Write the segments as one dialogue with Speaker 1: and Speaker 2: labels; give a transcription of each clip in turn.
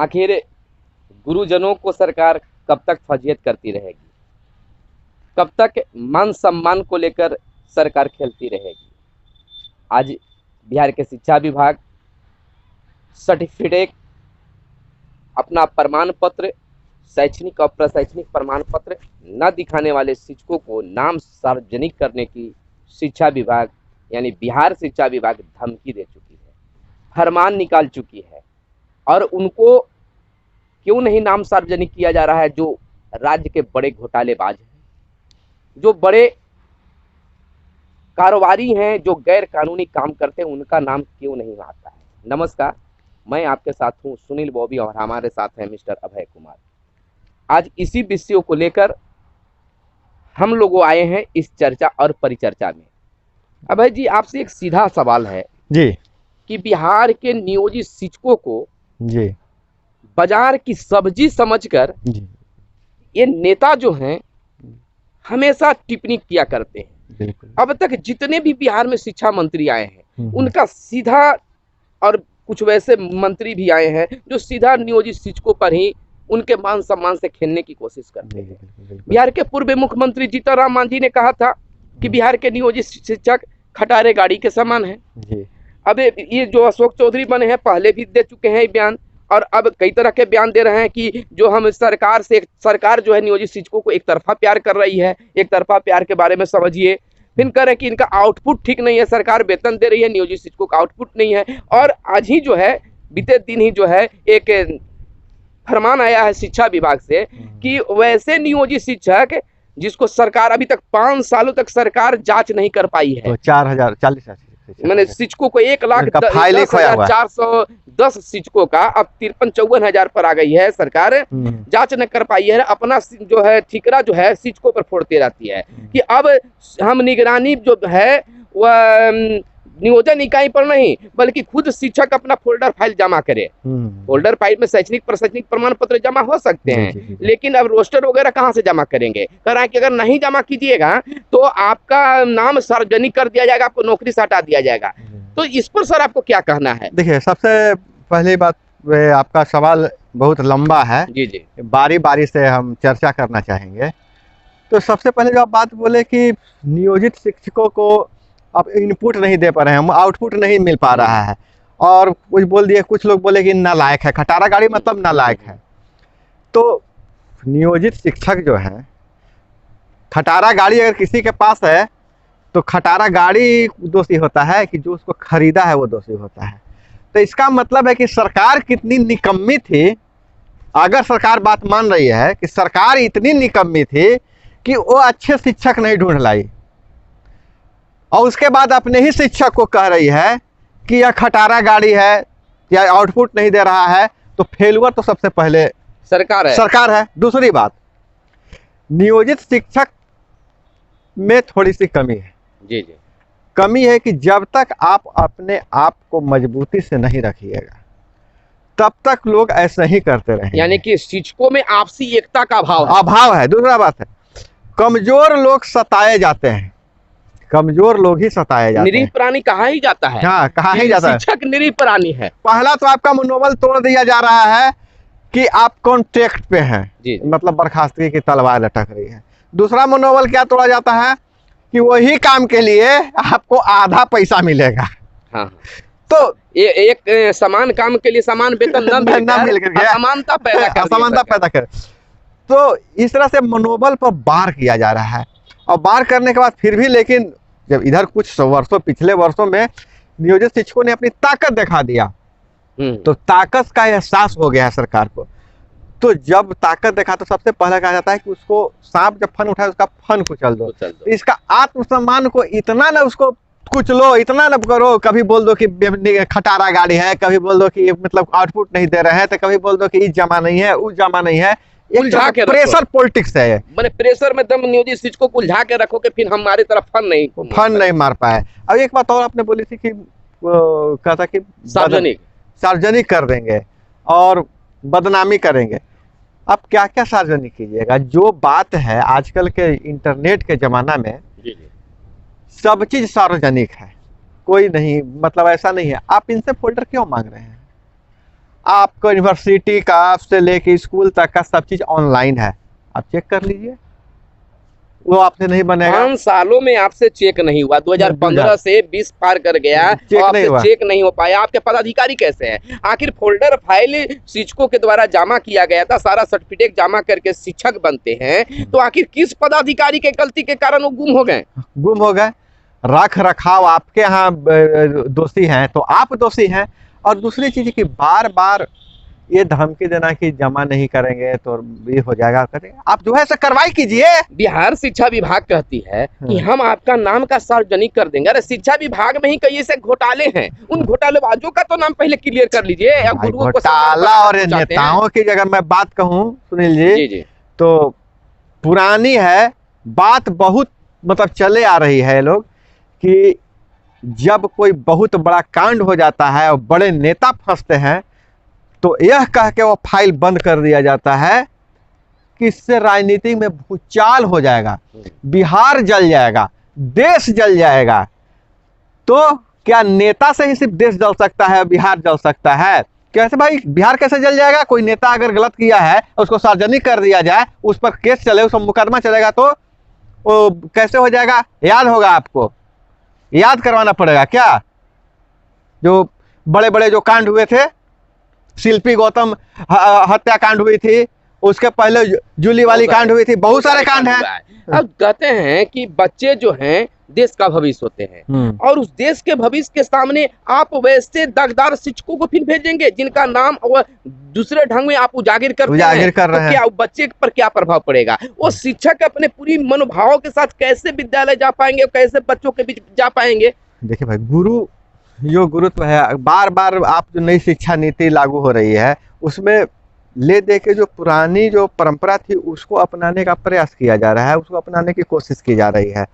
Speaker 1: आखिर गुरुजनों को सरकार कब तक फजीहत करती रहेगी? कब तक मान सम्मान को लेकर सरकार खेलती रहेगी? आज बिहार के शिक्षा विभाग सर्टिफिकेट, अपना प्रमाण पत्र, शैक्षणिक और प्रशैक्षणिक प्रमाण पत्र न दिखाने वाले शिक्षकों को नाम सार्वजनिक करने की शिक्षा विभाग यानी बिहार शिक्षा विभाग धमकी दे चुकी है, फरमान निकाल चुकी है। और उनको क्यों नहीं नाम सार्वजनिक किया जा रहा है? जो राज्य के बड़े घोटालेबाज हैं, जो बड़े कारोबारी हैं, जो गैर कानूनी काम करते हैं, उनका नाम क्यों नहीं आता है? नमस्कार, मैं आपके साथ हूं सुनील बॉबी और हमारे साथ हैं मिस्टर अभय कुमार। आज इसी विषयों को लेकर हम लोग आए हैं इस चर्चा और परिचर्चा में। अभय जी, आपसे एक सीधा सवाल है
Speaker 2: जी
Speaker 1: कि बिहार के नियोजित शिक्षकों को
Speaker 2: जी
Speaker 1: बाजार की सब्जी समझकर
Speaker 2: जी
Speaker 1: ये नेता जो हैं हमेशा टिप्पणी किया करते हैं।
Speaker 2: बिल्कुल।
Speaker 1: अब तक जितने भी बिहार में शिक्षा मंत्री आए हैं
Speaker 2: हम्म।
Speaker 1: उनका सीधा, और कुछ वैसे मंत्री भी आए हैं जो सीधा नियोजित शिक्षकों पर ही उनके मान सम्मान से खेलने की कोशिश करते हैं।
Speaker 2: बिल्कुल।
Speaker 1: बिहार के पूर्व मुख्यमंत्री जीतन राम मांझी ने कहा था कि बिहार के नियोजित शिक्षक खटारे गाड़ी के समान है।
Speaker 2: जी
Speaker 1: अब ये जो अशोक चौधरी बने हैं पहले भी दे चुके हैं बयान, और अब कई तरह के बयान दे रहे हैं कि जो हम सरकार जो है नियोजित शिक्षकों को एक तरफा प्यार कर रही है। एक तरफा प्यार के बारे में समझिए। फिर कह रहे हैं कि इनका आउटपुट ठीक नहीं है, सरकार वेतन दे रही है, नियोजित शिक्षकों का आउटपुट नहीं है। और आज ही जो है, बीते दिन ही जो है एक फरमान आया है शिक्षा विभाग से कि वैसे नियोजित शिक्षक जिसको सरकार अभी तक 5 सालों तक सरकार जांच नहीं कर पाई है,
Speaker 2: तो 4040
Speaker 1: मैंने शिक्षकों को 1,10,410 शिक्षकों का अब 53-54 हजार पर आ गई है। सरकार जांच न कर पाई है, अपना जो है ठिकरा जो है शिक्षकों पर फोड़ती रहती है कि अब हम निगरानी जो है वह नियोजन इकाई पर नहीं बल्कि खुद शिक्षक अपना फोल्डर फाइल जमा करे। फोल्डर फाइल में शैक्षणिक प्रशैक्षणिक प्रमाण पत्र जमा हो सकते हैं, लेकिन अब रोस्टर वगैरह कहाँ से जमा करेंगे? कह रहा है कि अगर नहीं जमा कीजिएगा तो आपका नाम सार्वजनिक कर दिया जाएगा, आपको नौकरी से हटा दिया जाएगा। तो इस पर सर आपको क्या कहना है?
Speaker 2: देखिए, सबसे पहली बात, आपका सवाल बहुत लंबा है।
Speaker 1: जी जी,
Speaker 2: बारी बारी से हम चर्चा करना चाहेंगे। तो सबसे पहले जो आप बात बोले कि नियोजित शिक्षकों को अब इनपुट नहीं दे पा रहे हैं, हम आउटपुट नहीं मिल पा रहा है, और कुछ बोल दिए, कुछ लोग बोले कि नालायक है, खटारा गाड़ी मतलब नालायक है। तो नियोजित शिक्षक जो है, खटारा गाड़ी अगर किसी के पास है तो खटारा गाड़ी दोषी होता है कि जो उसको खरीदा है वो दोषी होता है। तो इसका मतलब है कि सरकार कितनी निकम्मी थी। अगर सरकार बात मान रही है कि सरकार इतनी निकम्मी थी कि वो अच्छे शिक्षक नहीं ढूंढ लाई, और उसके बाद अपने ही शिक्षक को कह रही है कि यह खटारा गाड़ी है या आउटपुट नहीं दे रहा है, तो फेलुअर तो सबसे पहले सरकार है। दूसरी बात, नियोजित शिक्षक में थोड़ी सी कमी है।
Speaker 1: जी जी,
Speaker 2: कमी है कि जब तक आप अपने आप को मजबूती से नहीं रखिएगा तब तक लोग ऐसे ही करते रहेंगे।
Speaker 1: यानी कि शिक्षकों में आपसी एकता का
Speaker 2: अभाव है। दूसरा बात है, कमजोर लोग सताए जाते हैं, कमजोर लोग ही सताए जाते हैं।
Speaker 1: निरीह प्राणी कहा ही जाता है।
Speaker 2: हाँ, कहा ही जाता है,
Speaker 1: शिक्षक निरीह प्राणी है।
Speaker 2: पहला तो आपका मनोबल तोड़ दिया जा रहा है कि आप कॉन्ट्रैक्ट पे हैं, मतलब बर्खास्तगी की तलवार लटक रही है। दूसरा मनोबल क्या तोड़ा जाता है कि वही काम के लिए आपको आधा पैसा मिलेगा।
Speaker 1: हाँ,
Speaker 2: तो
Speaker 1: एक समान काम के लिए समान वेतन न मिलकर असमानता पैदा कर।
Speaker 2: तो इस तरह से मनोबल पर वार किया जा रहा है, और वार करने के बाद फिर भी, लेकिन जब इधर कुछ वर्षों, पिछले वर्षों में नियोजित शिक्षकों ने अपनी ताकत दिखा दिया, तो ताकत का एहसास हो गया है सरकार को। तो जब ताकत देखा तो सबसे पहले कहा जाता है कि उसको सांप जब फन उठाए उसका फन कुचल दो। तो इसका आत्मसम्मान को इतना ना उसको कुचलो, इतना ना करो। कभी बोल दो कि खटारा गाड़ी है, कभी बोल दो कि मतलब आउटपुट नहीं दे रहे हैं, तो कभी बोल दो कि इस जमा नहीं है, उस जमा नहीं है। प्रेशर पॉलिटिक्स है,
Speaker 1: मैंने प्रेशर में दम नियोजित शिक्षकों को उलझा के रखो कि फिर हमारी तरफ फन नहीं मार पाए।
Speaker 2: अब एक बात और आपने बोली थी कि कहता कि सार्वजनिक कर देंगे और बदनामी करेंगे। अब क्या क्या सार्वजनिक कीजिएगा? जो बात है आजकल के इंटरनेट के जमाना में सब चीज सार्वजनिक है, कोई नहीं, मतलब ऐसा नहीं है। आप इनसे फोल्डर क्यों मांग रहे हैं? आपको यूनिवर्सिटी का से लेके स्कूल तक का सब चीज ऑनलाइन है, आप चेक कर लीजिए, वो आपसे नहीं बनेगा।
Speaker 1: 5 सालों में आपसे चेक नहीं हुआ, 2015 से 20 पार कर गया
Speaker 2: चेक
Speaker 1: और
Speaker 2: नहीं हुआ।
Speaker 1: आपसे चेक नहीं हो पाया। आपके पदाधिकारी कैसे हैं? आखिर फोल्डर फाइल शिक्षकों के द्वारा जमा किया गया था, सारा सर्टिफिकेट जमा करके शिक्षक बनते हैं, तो आखिर किस पदाधिकारी के गलती के कारण वो गुम हो गए?
Speaker 2: गुम हो गए। रख रखाव आपके यहाँ दोषी हैं तो आप दोषी हैं। और दूसरी चीज कि बार बार ये धमकी देना कि जमा नहीं करेंगे तो ये हो जाएगा, करेंगे आप जो है ऐसा कार्रवाई कीजिए।
Speaker 1: बिहार शिक्षा विभाग कहती है कि हम आपका नाम का सार्वजनिक कर देंगे। अरे शिक्षा विभाग में ही कई ऐसे घोटाले हैं, उन घोटालेबाजों का तो नाम पहले क्लियर कर लीजिए। या
Speaker 2: भाई,
Speaker 1: गुरुओं को
Speaker 2: घोटाला और नेताओं की अगर मैं बात कहूँ सुनील
Speaker 1: जी जी
Speaker 2: तो पुरानी है बात, बहुत मतलब चले आ रही है लोग कि जब कोई बहुत बड़ा कांड हो जाता है और बड़े नेता फंसते हैं तो यह कह के वो फाइल बंद कर दिया जाता है कि इससे राजनीति में भूचाल हो जाएगा, बिहार जल जाएगा, देश जल जाएगा। तो क्या नेता से ही सिर्फ देश जल सकता है, बिहार जल सकता है? कैसे भाई बिहार कैसे जल जाएगा? कोई नेता अगर गलत किया है उसको सार्वजनिक कर दिया जाए, उस पर केस चले, उस पर मुकदमा चलेगा तो वो कैसे हो जाएगा? याद होगा आपको, याद करवाना पड़ेगा क्या? जो बड़े बड़े जो कांड हुए थे, शिल्पी गौतम हत्याकांड हुई थी, उसके पहले जूली वाली कांड हुई थी, बहुत सारे कांड हैं।
Speaker 1: अब कहते हैं कि बच्चे जो हैं देश का भविष्य होते हैं और उस देश के भविष्य के सामने आप वैसे दगदार शिक्षकों को फिर भेजेंगे जिनका नाम दूसरे ढंग में आप उजागर कर रहे हैं, तो क्या बच्चे पर क्या प्रभाव पड़ेगा? वो शिक्षक अपने पूरी मनोभावों के साथ कैसे विद्यालय जा पाएंगे, कैसे बच्चों के बीच जा पाएंगे?
Speaker 2: देखिए भाई, गुरु जो गुरुत्व है, बार बार आप जो नई शिक्षा नीति लागू हो रही है उसमें ले दे के जो पुरानी जो परंपरा थी उसको अपनाने का प्रयास किया जा रहा है, उसको अपनाने की कोशिश की जा रही है।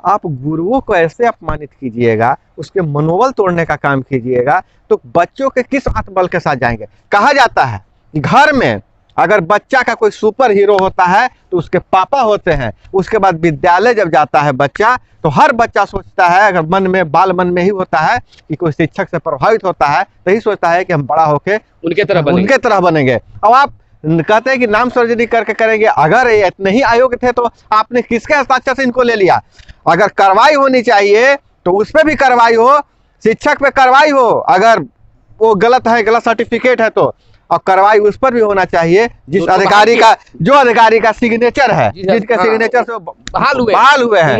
Speaker 2: आप गुरुओं को ऐसे अपमानित कीजिएगा, उसके मनोबल तोड़ने का काम कीजिएगा, तो बच्चों के किस आत्मबल के साथ जाएंगे? कहा जाता है घर में अगर बच्चा का कोई सुपर हीरो होता है तो उसके पापा होते हैं, उसके बाद विद्यालय जब जाता है बच्चा तो हर बच्चा सोचता है, अगर मन में बाल मन में ही होता है कि कोई शिक्षक से प्रभावित होता है तो ही सोचता है कि हम बड़ा होके उनके तरह बनेंगे। अब आप कहते हैं कि नाम सर्जरी करके करेंगे, अगर ये इतने ही अयोग्य थे तो आपने किसके हस्ताक्षर से इनको ले लिया? अगर कार्रवाई होनी चाहिए तो उस पर भी कार्रवाई हो, शिक्षक पे कार्रवाई हो, अगर वो गलत है, गलत सर्टिफिकेट है तो, और कार्रवाई उस पर भी होना चाहिए जिस अधिकारी का सिग्नेचर है, जिसके सिग्नेचर से बहाल हुए हैं,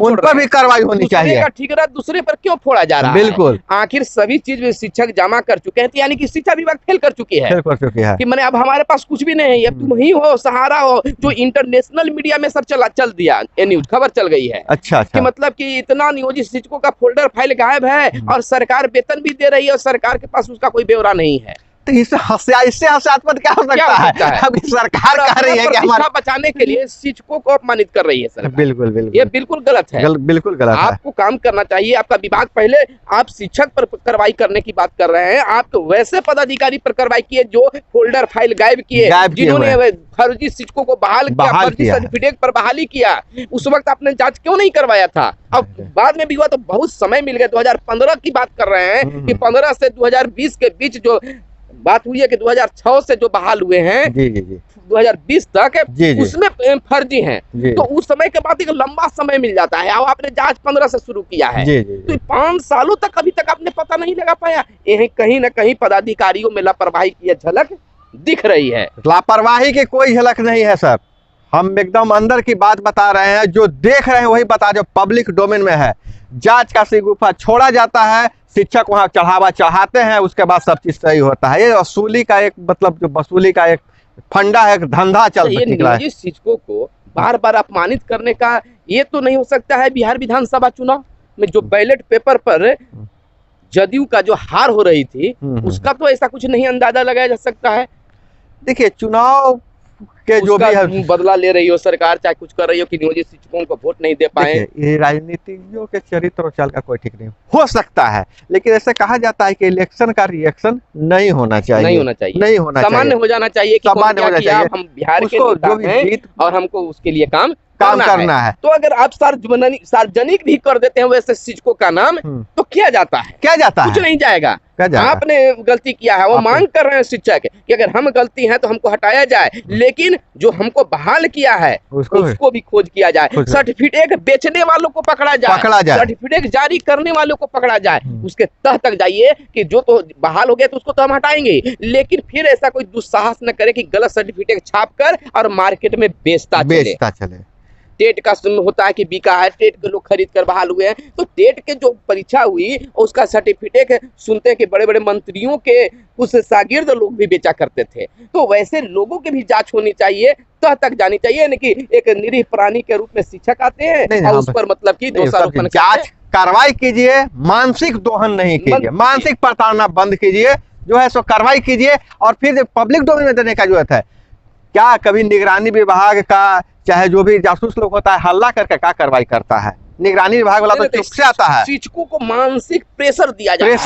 Speaker 2: उन पर भी कार्रवाई होनी चाहिए।
Speaker 1: ठिकाना दूसरे पर क्यों फोड़ा जा रहा है?
Speaker 2: बिल्कुल।
Speaker 1: आखिर सभी चीज में शिक्षक जमा कर चुके हैं, यानी कि शिक्षा विभाग फेल कर चुकी है कि मैंने अब हमारे पास कुछ भी नहीं है, तुम ही हो सहारा हो। जो इंटरनेशनल मीडिया में सर चल दिया, ये न्यूज खबर चल गई है।
Speaker 2: अच्छा।
Speaker 1: कि मतलब कि इतना नियोजित शिक्षकों का फोल्डर फाइल गायब है और सरकार वेतन भी दे रही है और सरकार के पास उसका कोई ब्यौरा नहीं है।
Speaker 2: तो इससे हास्यास्पद क्या हो सकता है? अभी सरकार कह रही है कि हमारा
Speaker 1: बचाने के लिए शिक्षकों को अपमानित कर रही है सरकार।
Speaker 2: बिल्कुल
Speaker 1: ये बिल्कुल गलत है,
Speaker 2: बिल्कुल गलत है।
Speaker 1: आपको काम करना चाहिए, आपका विभाग पहले आप शिक्षक पर कार्रवाई करने की बात कर रहे हैं, आप तो वैसे पदाधिकारी पर कार्रवाई किए जो फोल्डर फाइल गायब किए, जिन्होंने फर्जी शिक्षकों को बहाल किया, फर्जी सर्टिफिकेट पर बहाली किया। उस वक्त आपने जांच क्यों नहीं करवाया था? अब बाद में भी हुआ तो बहुत समय मिल गया। 2015 की बात कर रहे हैं कि 15 से 2020 के बीच जो बात हुई है कि 2006 से जो बहाल हुए हैं 2020 तक, उसमें फर्जी हैं, तो उस समय के बाद एक लंबा समय मिल जाता है। अब आपने जांच 15 से शुरू किया है, तो 5 सालों तक अभी तक आपने पता नहीं लगा पाया। यही कहीं ना कहीं पदाधिकारियों में लापरवाही की झलक दिख रही है।
Speaker 2: लापरवाही की कोई झलक नहीं है सर, हम एकदम अंदर की बात बता रहे हैं, जो देख रहे हैं वही बता, जो पब्लिक डोमेन में है। जांच का सिगुफा छोड़ा जाता है, शिक्षक वहां चढ़ावा चढ़ाते हैं, उसके बाद सब चीज सही होता है। ये वसूली का एक मतलब जो वसूली का एक फंडा है, एक धंधा चल निकला है।
Speaker 1: शिक्षकों को बार बार अपमानित करने का ये तो नहीं हो सकता है। बिहार विधानसभा चुनाव में जो बैलेट पेपर पर जदयू का जो हार हो रही थी, उसका तो ऐसा कुछ नहीं अंदाजा लगाया जा सकता है।
Speaker 2: देखिए चुनाव के जो भी है
Speaker 1: बदला ले रही हो सरकार, चाहे कुछ कर रही हो कि नियोजित शिक्षकों को वोट नहीं दे पाए।
Speaker 2: ये राजनीतिज्ञों के चरित्र और चाल का कोई ठीक नहीं हो सकता है, लेकिन ऐसे कहा जाता है कि इलेक्शन का रिएक्शन नहीं होना चाहिए,
Speaker 1: सामान्य हो जाना चाहिए कि हम बिहार के नेता हैं और हमको उसके लिए काम करना है। तो अगर आप सार्वजनिक भी कर देते हैं वैसे शिक्षकों का नाम, तो किया जाता है,
Speaker 2: कुछ
Speaker 1: नहीं जाएगा।
Speaker 2: क्या जाएगा?
Speaker 1: आपने गलती किया है, वो
Speaker 2: आपने-
Speaker 1: मांग कर रहे हैं शिक्षक कि अगर हम गलती हैं तो हमको हटाया जाए, लेकिन जो हमको बहाल किया है उसको भी खोज किया जाए, सर्टिफिकेट बेचने वालों को पकड़ा जाए, सर्टिफिकेट जारी करने वालों को पकड़ा जाए, उसके तह तक जाइए कि जो तो बहाल हो गया तो उसको तो हम हटाएंगे, लेकिन फिर ऐसा कोई दुस्साहस न करे कि गलत सर्टिफिकेट छाप कर और मार्केट में बेचता चले। टेट का होता है कि बिका है, टेट के लोग खरीद कर बहाल हुए हैं, तो टेट के जो परीक्षा हुई उसका सर्टिफिकेट सुनते हैं कि बड़े बड़े मंत्रियों के कुछ शागिर्द लोग भी बेचा करते थे। तो वैसे लोगों की भी जांच होनी चाहिए, तह तक जानी चाहिए, न कि एक निरीह प्राणी के रूप में शिक्षक आते हैं और उस पर मतलब की दोषारोपण
Speaker 2: जांच कार्रवाई कीजिए, मानसिक दोहन नहीं कीजिए, मानसिक प्रताड़ना बंद कीजिए, जो है सो कार्रवाई कीजिए और फिर पब्लिक डोमेन में देने का जरूरत है। क्या कभी निगरानी विभाग का चाहे जो भी जासूस लोग होता है हल्ला करके क्या कार्रवाई करता है? निगरानी विभाग वाला तो चुप से आता है।
Speaker 1: शिक्षकों को मानसिक प्रेशर दिया
Speaker 2: जा रहा है,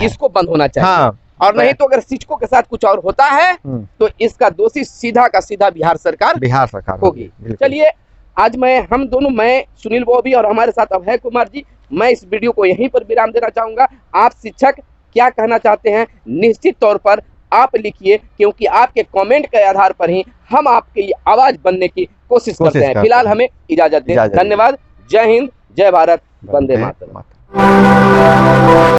Speaker 1: इसको बंद होना चाहिए।
Speaker 2: हाँ।
Speaker 1: और नहीं तो अगर शिक्षकों के साथ कुछ और होता है तो इसका दोषी सीधा का सीधा बिहार सरकार होगी। चलिए आज मैं सुनील बॉबी और हमारे साथ अभय कुमार जी, मैं इस वीडियो को यहीं पर विराम देना चाहूंगा। आप शिक्षक क्या कहना चाहते हैं निश्चित तौर पर आप लिखिए, क्योंकि आपके कमेंट के आधार पर ही हम आपके लिए आवाज बनने की कोशिश करते हैं। फिलहाल हमें इजाजत दें। धन्यवाद। जय हिंद, जय भारत, वंदे मातरम।